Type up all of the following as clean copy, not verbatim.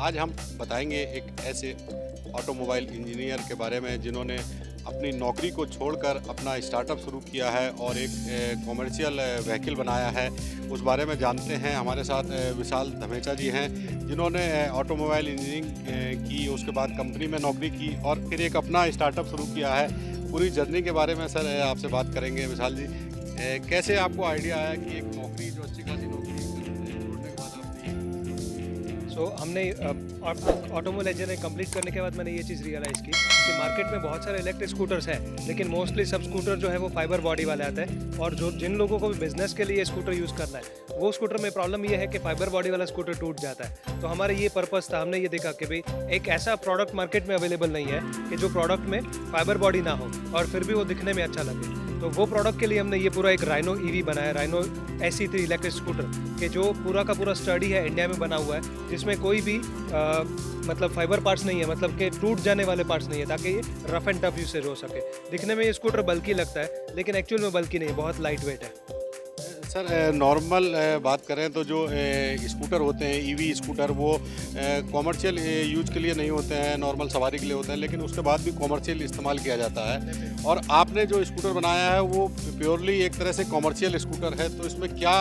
आज हम बताएंगे एक ऐसे ऑटोमोबाइल इंजीनियर के बारे में जिन्होंने अपनी नौकरी को छोड़कर अपना स्टार्टअप शुरू किया है और एक कॉमर्शियल व्हीकल बनाया है। उस बारे में जानते हैं। हमारे साथ विशाल धमेचा जी हैं जिन्होंने ऑटोमोबाइल इंजीनियरिंग की, उसके बाद कंपनी में नौकरी की और फिर एक अपना स्टार्टअप शुरू किया है। पूरी जर्नी के बारे में सर आपसे बात करेंगे। विशाल जी, कैसे आपको आइडिया आया कि एक नौकरी जो अच्छी खासी नौकरी छोड़ने के बाद आपने हमने ऑटोमोबाइल इंजीनियरिंग कंप्लीट करने के बाद मैंने ये चीज़ रियलाइज़ की कि मार्केट में बहुत सारे इलेक्ट्रिक स्कूटर्स हैं, लेकिन मोस्टली सब स्कूटर जो है वो फाइबर बॉडी वाले आते हैं। और जो जिन लोगों को बिजनेस के लिए स्कूटर यूज़ करना है, वो स्कूटर में प्रॉब्लम ये है कि फाइबर बॉडी वाला स्कूटर टूट जाता है। तो हमारा ये पर्पस था, हमने ये देखा कि भाई एक ऐसा प्रोडक्ट मार्केट में अवेलेबल नहीं है कि जो प्रोडक्ट में फाइबर बॉडी ना हो और फिर भी वो दिखने में अच्छा लगे। तो वो प्रोडक्ट के लिए हमने ये पूरा एक राइनो ईवी बनाया, राइनो SE3 इलेक्ट्रिक स्कूटर कि जो पूरा का पूरा स्टडी है, इंडिया में बना हुआ है, जिसमें कोई भी मतलब फाइबर पार्ट्स नहीं है, मतलब कि टूट जाने वाले पार्ट्स नहीं है, ताकि ये रफ एंड टफ यूसेज हो सके। दिखने में ये स्कूटर बल्कि लगता है, लेकिन एक्चुअल में बल्कि नहीं, बहुत लाइट वेट है। सर नॉर्मल बात करें तो जो स्कूटर होते हैं, ईवी स्कूटर, वो कॉमर्शियल यूज के लिए नहीं होते हैं, नॉर्मल सवारी के लिए होते हैं, लेकिन उसके बाद भी कॉमर्शियल इस्तेमाल किया जाता है। और आपने जो स्कूटर बनाया है वो प्योरली एक तरह से कॉमर्शियल स्कूटर है, तो इसमें क्या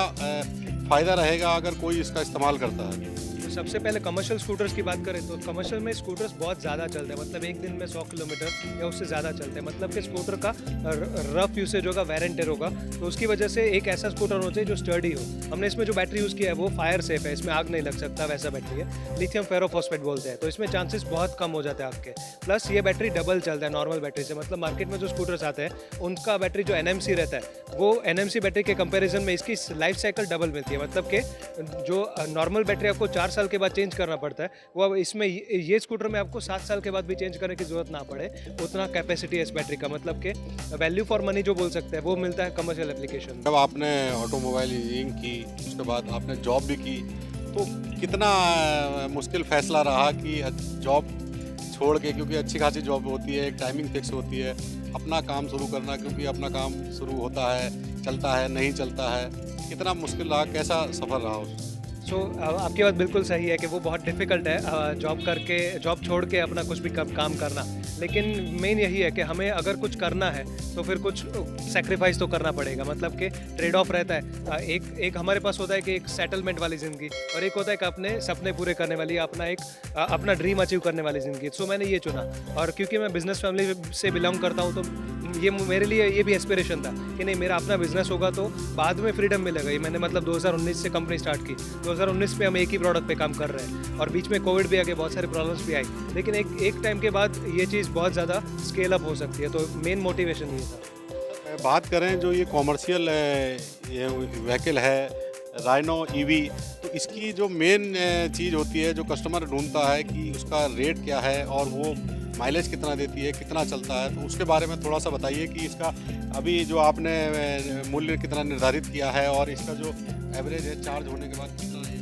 फ़ायदा रहेगा अगर कोई इसका इस्तेमाल करता है? सबसे पहले कमर्शियल स्कूटर्स की बात करें तो कमर्शियल में स्कूटर्स बहुत ज़्यादा चलते हैं, मतलब एक दिन में 100 किलोमीटर या उससे ज़्यादा चलते हैं। मतलब कि स्कूटर का रफ यूसेज होगा, वेर एंड टेयर होगा, तो उसकी वजह से एक ऐसा स्कूटर होना चाहिए जो स्टर्डी हो। हमने इसमें जो बैटरी यूज़ किया है वो फायर सेफ है, इसमें आग नहीं लग सकता, वैसा बैटरी है। लिथियम फेरोफॉस्फेट बोलते हैं, तो इसमें चांसेस बहुत कम हो जाते हैं आग के। प्लस ये बैटरी डबल चलता है नॉर्मल बैटरी से। मतलब मार्केट में जो स्कूटर्स आते हैं उनका बैटरी जो NMC रहता है, वो NMC बैटरी के कंपेरिजन में इसकी लाइफ साइकिल डबल मिलती है। मतलब कि जो नॉर्मल बैटरी आपको 4 साल के बाद चेंज करना पड़ता है, वो अब इसमें ये स्कूटर में आपको 7 साल के बाद भी चेंज करने की जरूरत ना पड़े। उतना कैपेसिटी है इस बैटरी का, मतलब कि वैल्यू फॉर मनी जो बोल सकते हैं वो मिलता है कमर्शियल एप्लीकेशन। जब आपने ऑटोमोबाइल इंजीनियरिंग की, उसके बाद आपने जॉब भी की, तो कितना मुश्किल फैसला रहा कि जॉब छोड़ के, क्योंकि अच्छी खासी जॉब होती है, एक टाइमिंग फिक्स होती है, अपना काम शुरू करना, क्योंकि अपना काम शुरू होता है, चलता है, नहीं चलता है, कितना मुश्किल रहा, कैसा सफ़र रहा उस? आपकी बात बिल्कुल सही है कि वो बहुत डिफ़िकल्ट है जॉब छोड़ के अपना कुछ भी काम करना। लेकिन मेन यही है कि हमें अगर कुछ करना है तो फिर कुछ सेक्रीफाइस तो करना पड़ेगा। मतलब कि ट्रेड ऑफ रहता है। एक हमारे पास होता है कि एक सेटलमेंट वाली ज़िंदगी, और एक होता है कि अपने सपने पूरे करने वाली, अपना ड्रीम अचीव करने वाली ज़िंदगी। सो मैंने ये चुना, और क्योंकि मैं बिज़नेस फैमिली से बिलोंग करता हूँ, तो ये मेरे लिए ये भी एस्पिरेशन था कि नहीं, मेरा अपना बिजनेस होगा तो बाद में फ्रीडम मिलेगा। ये मैंने मतलब 2019 से कंपनी स्टार्ट की। 2019 में हम एक ही प्रोडक्ट पे काम कर रहे हैं, और बीच में कोविड भी आ गया, बहुत सारे प्रॉब्लम्स भी आई, लेकिन एक टाइम के बाद ये चीज़ बहुत ज़्यादा स्केल अप हो सकती है। तो मेन मोटिवेशन ये था। बात करें जो ये कॉमर्शियल व्हीकल है, राइनो ईवी, तो इसकी जो मेन चीज़ होती है, जो कस्टमर ढूंढता है कि उसका रेट क्या है और वो माइलेज कितना देती है, कितना चलता है, तो उसके बारे में थोड़ा सा बताइए कि इसका अभी जो आपने मूल्य कितना निर्धारित किया है और इसका जो एवरेज है चार्ज होने के बाद कितना है?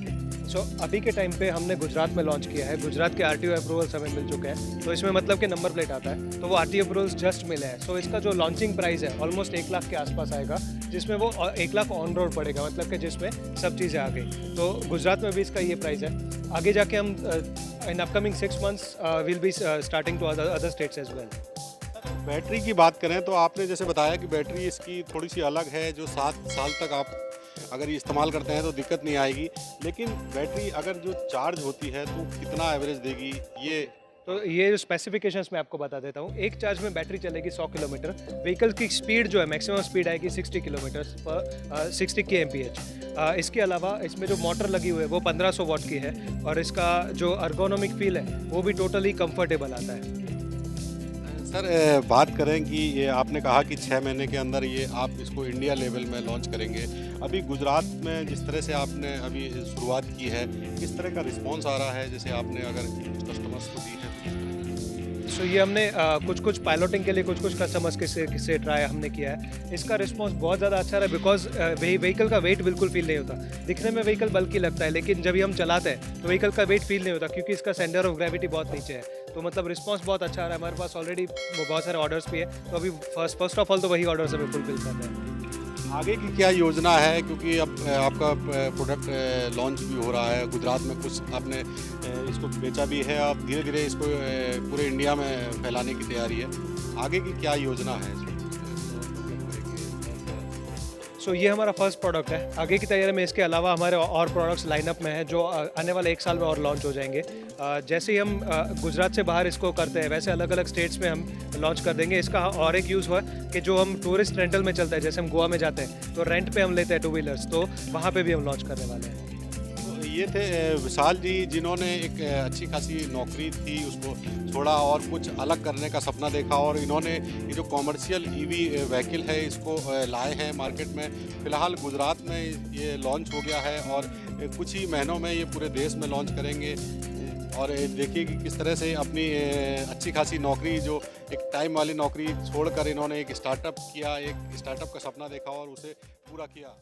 अभी के टाइम पे हमने गुजरात में लॉन्च किया है। गुजरात के RTO अप्रूवल्स हमें मिल चुके हैं, तो इसमें मतलब कि नंबर प्लेट आता है, तो वो RTO अप्रूवल्स जस्ट मिले हैं। इसका जो लॉन्चिंग प्राइस है ऑलमोस्ट 1 लाख के आसपास आएगा, जिसमें वो 1 लाख ऑन रोड पड़ेगा, मतलब कि जिसमें सब चीज़ें आ गई। तो गुजरात में भी इसका ये प्राइस है। आगे जाके हम in upcoming 6 months will be starting to other states as well. Battery की बात करें तो आपने जैसे बताया कि बैटरी इसकी थोड़ी सी अलग है, जो 7 साल तक आप अगर ये इस्तेमाल करते हैं तो दिक्कत नहीं आएगी, लेकिन बैटरी अगर जो चार्ज होती है तो कितना एवरेज देगी ये? तो ये जो स्पेसिफिकेशंस मैं आपको बता देता हूँ। एक चार्ज में बैटरी चलेगी 100 किलोमीटर। व्हीकल की स्पीड जो है मैक्सिमम स्पीड आएगी 60 किलोमीटर पर 60 kmph। इसके अलावा इसमें जो मोटर लगी हुई है वो 1500 वाट की है, और इसका जो अर्गोनॉमिक फील है वो भी टोटली कंफर्टेबल आता है। सर बात करें कि ये आपने कहा कि 6 महीने के अंदर ये आप इसको इंडिया लेवल में लॉन्च करेंगे। अभी गुजरात में जिस तरह से आपने अभी शुरुआत की है, किस तरह का रिस्पांस आ रहा है? जैसे आपने अगर कुछ कस्टमर्स को दी है ये हमने कुछ पायलटिंग के लिए कुछ कस्टमर्स के से ट्राई हमने किया है। इसका रिस्पांस बहुत ज़्यादा अच्छा रहा, बिकॉज व्हीकल का वेट बिल्कुल फील नहीं होता। दिखने में व्हीकल बल्कि लगता है, लेकिन जब भी हम चलाते हैं तो व्हीकल का वेट फील नहीं होता, क्योंकि इसका सेंटर ऑफ ग्रेविटी बहुत नीचे है। तो मतलब रिस्पांस बहुत अच्छा आ रहा है। हमारे पास ऑलरेडी बहुत सारे ऑर्डर्स भी है, तो अभी फर्स्ट ऑफ ऑल तो वही ऑर्डर्स हमें फुलफिल कर रहे हैं। आगे की क्या योजना है, क्योंकि अब आपका प्रोडक्ट लॉन्च भी हो रहा है, गुजरात में कुछ आपने इसको बेचा भी है, अब धीरे धीरे इसको पूरे इंडिया में फैलाने की तैयारी है। आगे की क्या योजना है इसमें? सो ये हमारा फर्स्ट प्रोडक्ट है। आगे की तैयारी में इसके अलावा हमारे और प्रोडक्ट्स लाइनअप में हैं जो आने वाले 1 साल में और लॉन्च हो जाएंगे। जैसे ही हम गुजरात से बाहर इसको करते हैं वैसे अलग अलग स्टेट्स में हम लॉन्च कर देंगे। इसका और एक यूज़ हुआ कि जो हम टूरिस्ट रेंटल में चलता है, जैसे हम गोवा में जाते हैं तो रेंट पे हम लेते हैं 2 व्हीलर्स, तो वहाँ पे भी हम लॉन्च करने वाले हैं। तो ये थे विशाल जी, जिन्होंने एक अच्छी खासी नौकरी थी उसको छोड़ा और कुछ अलग करने का सपना देखा, और इन्होंने ये जो कॉमर्शियल ईवी व्हीकल है इसको लाए हैं मार्केट में। फ़िलहाल गुजरात में ये लॉन्च हो गया है और कुछ ही महीनों में ये पूरे देश में लॉन्च करेंगे। और देखिए कि किस तरह से अपनी अच्छी खासी नौकरी, जो एक टाइम वाली नौकरी छोड़कर इन्होंने एक स्टार्टअप किया, एक स्टार्टअप का सपना देखा और उसे पूरा किया।